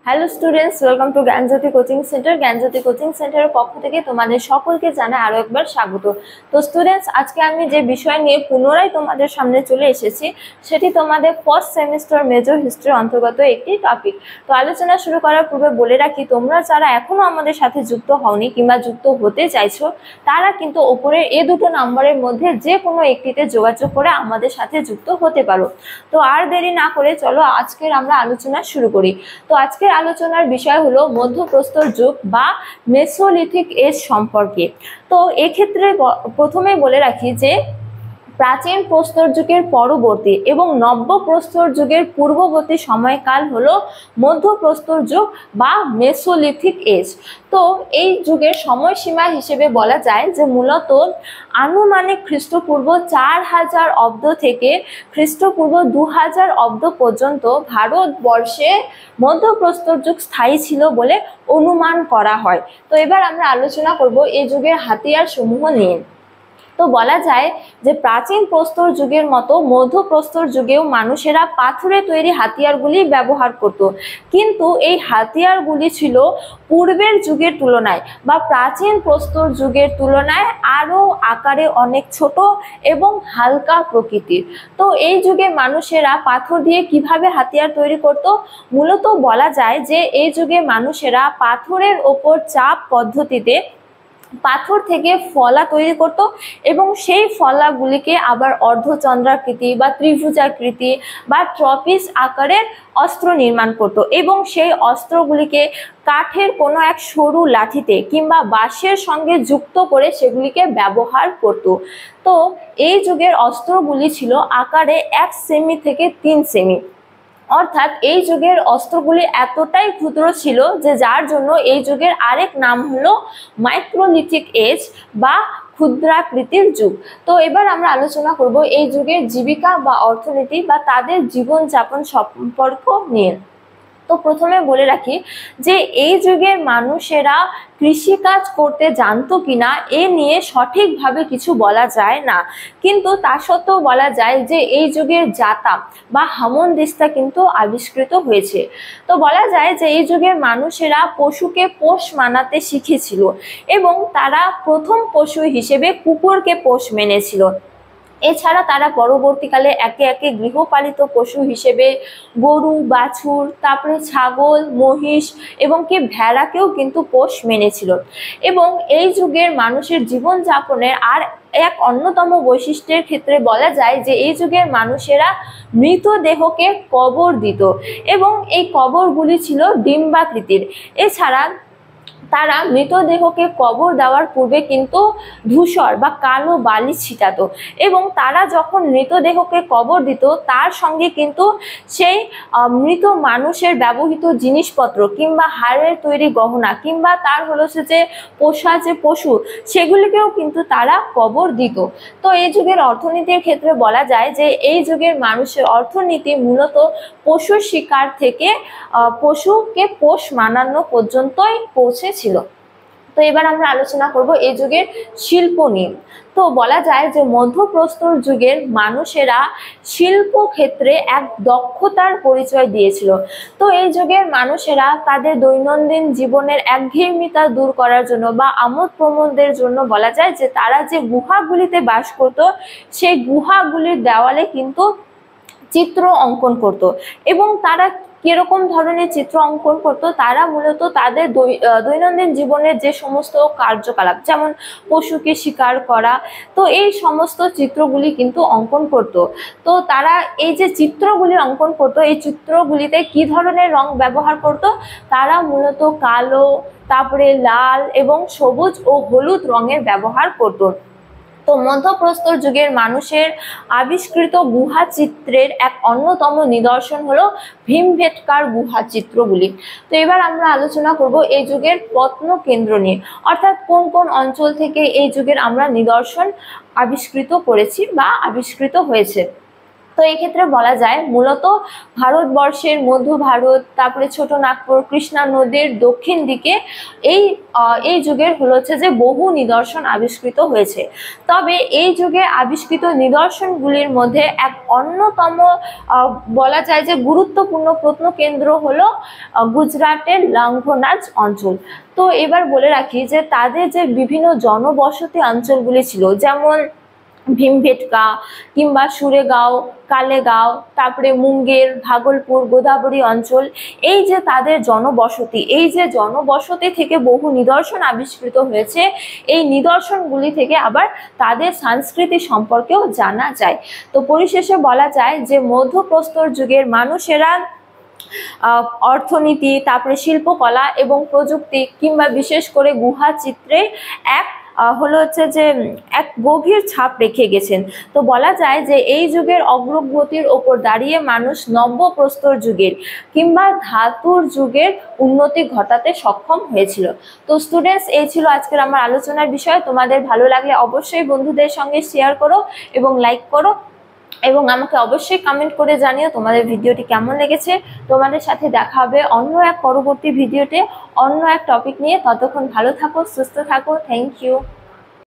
Hello students, welcome to Gyanjyoti coaching centre. Gyanjyoti coaching সেন্টারের পক্ষ থেকে তোমাদের সকলকে জানাই আরো একবার স্বাগত। তো স্টুডেন্টস, আজকে আমি যে বিষয় নিয়ে পুনরায় তোমাদের সামনে চলে এসেছি সেটি তোমাদের ফার্স্ট সেমিস্টার মেজর হিস্ট্রি অন্তর্গত একটি টপিক। তো আলোচনা শুরু করার পূর্বে বলে রাখি, তোমরা যারা এখনো আমাদের সাথে যুক্ত হওনি কিংবা যুক্ত হতে চাইছো তারা কিন্তু ওপরের এই দুটো নাম্বারের মধ্যে যে কোনো একটিতে যোগাযোগ করে আমাদের সাথে যুক্ত হতে পারো। তো আর দেরি না করে চলো আজকের আমরা আলোচনা শুরু করি। তো আজকের আলোচনার বিষয় হলো মধ্যপ্রস্তর যুগ বা মেসোলিথিক এজ সম্পর্কে। তো এক্ষেত্রে প্রথমে বলে রাখি যে প্রাচীন প্রস্তর যুগের পরবর্তী এবং নব্য প্রস্তর যুগের পূর্ববর্তী সময়কাল হলো মধ্যপ্রস্তর যুগ বা মেসোলিথিক এজ। তো এই যুগের সময়সীমা হিসেবে বলা যায় যে মূলত আনুমানিক খ্রিস্টপূর্ব 4000 অব্দ থেকে খ্রিস্টপূর্ব 2000 অব্দ পর্যন্ত ভারতবর্ষে মধ্যপ্রস্তর যুগ স্থায়ী ছিল বলে অনুমান করা হয়। তো এবার আমরা আলোচনা করব এই যুগের হাতিয়ার সমূহ নিয়ে। তো বলা যায় যে প্রাচীন প্রস্তর যুগের মতো মধ্যপ্রস্তর যুগেও মানুষেরা পাথরে তৈরি হাতিয়ারগুলি ব্যবহার করত, কিন্তু এই হাতিয়ারগুলি ছিল পূর্বের যুগের তুলনায় বা প্রাচীন প্রস্তর যুগের তুলনায় আরও আকারে অনেক ছোট এবং হালকা প্রকৃতির। তো এই যুগে মানুষেরা পাথর দিয়ে কিভাবে হাতিয়ার তৈরি করত? মূলত বলা যায় যে এই যুগে মানুষেরা পাথরের ওপর চাপ পদ্ধতিতে পাথর থেকে ফলা তৈরি করত এবং সেই ফলাগুলিকে আবার অর্ধচন্দ্রাকৃতি বা ত্রিভুজাকৃতি বা ট্রপিস আকারের অস্ত্র নির্মাণ করত এবং সেই অস্ত্রগুলিকে কাঠের কোনো এক সরু লাঠিতে কিংবা বাঁশের সঙ্গে যুক্ত করে সেগুলিকে ব্যবহার করত। তো এই যুগের অস্ত্রগুলি ছিল আকারে 1 সেমি থেকে 3 সেমি, অর্থাৎ এই যুগের অস্ত্রগুলি এতটাই ক্ষুদ্র ছিল যে যার জন্য এই যুগের আরেক নাম হলো মাইক্রোলিথিক এজ বা ক্ষুদ্রাকৃতির যুগ। তো এবার আমরা আলোচনা করব এই যুগের জীবিকা বা অর্থনীতি বা তাদের জীবনযাপন সম্পর্ক নিয়ে। তো প্রথমে বলে রাখি যে এই যুগের মানুষেরা কৃষিকাজ করতে জানতো কিনা এ নিয়ে সঠিকভাবে কিছু বলা যায় না, কিন্তু তা সত্ত্বেও বলা যায় যে এই যুগের জাতা বা হামনদিস্তা কিন্তু আবিষ্কৃত হয়েছে। তো বলা যায় যে এই যুগের মানুষেরা পশুকে পোষ মানাতে শিখেছিল এবং তারা প্রথম পশু হিসেবে কুকুরকে পোষ মেনেছিল। এছাড়া তারা পরবর্তীকালে একে একে গৃহপালিত পশু হিসেবে গরু, বাছুর, তারপরে ছাগল, মহিষ এবং কি ভেড়াকেও কিন্তু পোষ মেনেছিল। এবং এই যুগের মানুষের জীবনযাপনের আর এক অন্যতম বৈশিষ্ট্যের ক্ষেত্রে বলা যায় যে এই যুগের মানুষেরা মৃতদেহকে কবর দিত এবং এই কবরগুলি ছিল ডিম্বাকৃতির। এছাড়া তারা মৃতদেহকে কবর দেওয়ার পূর্বে কিন্তু ধূসর বা কালো বালি ছিটাতো এবং তারা যখন মৃতদেহকে কবর দিত তার সঙ্গে কিন্তু সেই মৃত মানুষের ব্যবহৃত জিনিসপত্র কিংবা হাড়ের তৈরি গহনা কিংবা তার হলো যে পোষা যে পশু সেগুলিকেও কিন্তু তারা কবর দিত। তো এই যুগের অর্থনীতির ক্ষেত্রে বলা যায় যে এই যুগের মানুষের অর্থনীতি মূলত পশু শিকার থেকে পশুকে পোষ মানানো পর্যন্তই পৌঁছেছিল। তো এবার আমরা আলোচনা করব এই যুগের শিল্প নিয়ে। তো বলা যায় যে মধ্যপ্রস্তর যুগের মানুষেরা শিল্প ক্ষেত্রে এক দক্ষতার পরিচয় দিয়েছিল। তো এই যুগের মানুষেরা তাদের দৈনন্দিন জীবনের একঘেয়েমিতা দূর করার জন্য বা আমোদ প্রমোদের জন্য বলা যায় যে তারা যে গুহাগুলিতে বাস করত সেই গুহাগুলির দেওয়ালে কিন্তু চিত্র অঙ্কন করত এবং তারা কিরকম ধরনের চিত্র অঙ্কন করতো? তারা মূলত তাদের দৈনন্দিন জীবনের যে সমস্ত কার্যকলাপ, যেমন পশুকে শিকার করা, তো এই সমস্ত চিত্রগুলি কিন্তু অঙ্কন করত। তো তারা এই যে চিত্রগুলি অঙ্কন করতো এই চিত্রগুলিতে কি ধরনের রং ব্যবহার করত? তারা মূলত কালো, তারপরে লাল এবং সবুজ ও হলুদ রঙের ব্যবহার করত। তো মধ্যপ্রস্তর যুগের মানুষের আবিষ্কৃত গুহা চিত্রের এক অন্যতম নিদর্শন হলো ভীমবেটকার গুহা চিত্রগুলি। তো এবার আমরা আলোচনা করব এই যুগের প্রত্নকেন্দ্র নিয়ে, অর্থাৎ কোন কোন অঞ্চল থেকে এই যুগের আমরা নিদর্শন আবিষ্কৃত করেছি বা আবিষ্কৃত হয়েছে। তো এই ক্ষেত্রে বলা যায় মূলত ভারতবর্ষের মধ্য ভারত, তারপরে ছোট নাগপুর, কৃষ্ণা নদীর দক্ষিণ দিকে এই যুগের হচ্ছে যে বহু নিদর্শন আবিষ্কৃত হয়েছে। তবে এই যুগে আবিষ্কৃত নিদর্শনগুলির মধ্যে এক অন্যতম বলা যায় যে গুরুত্বপূর্ণ প্রত্নকেন্দ্র হলো গুজরাটের লাঙ্গনাজ অঞ্চল। তো এবার বলে রাখি যে তাদের যে বিভিন্ন জনবসতি অঞ্চলগুলি ছিল, যেমন ভীমবেটকা কিংবা সুরেগাঁও, কালেগাঁও, তারপরে মুঙ্গের, ভাগলপুর, গোদাবরী অঞ্চল, এই যে তাদের জনবসতি, এই যে জনবসতি থেকে বহু নিদর্শন আবিষ্কৃত হয়েছে, এই নিদর্শনগুলি থেকে আবার তাদের সংস্কৃতি সম্পর্কেও জানা যায়। তো পরিশেষে বলা যায় যে মধ্যপ্রস্তর যুগের মানুষেরা অর্থনীতি, তারপরে শিল্পকলা এবং প্রযুক্তি কিংবা বিশেষ করে গুহা চিত্রে এক হচ্ছে যে এক গভীর ছাপ রেখে গেছেন। তো বলা যায় যে এই যুগের অগ্রগতির ওপর দাঁড়িয়ে মানুষ নব্যপ্রস্তর যুগের কিংবা ধাতুর যুগের উন্নতি ঘটাতে সক্ষম হয়েছিল। তো স্টুডেন্টস, এই ছিল আজকের আমার আলোচনার বিষয়। তোমাদের ভালো লাগলে অবশ্যই বন্ধুদের সঙ্গে শেয়ার করো এবং লাইক করো, এবং আমাকে অবশ্যই কমেন্ট করে জানিও তোমাদের ভিডিওটি কেমন লেগেছে। তোমাদের সাথে দেখা হবে অন্য এক পরবর্তী ভিডিওতে অন্য এক টপিক নিয়ে। ততক্ষণ ভালো থাকো, সুস্থ থাকো। Thank you.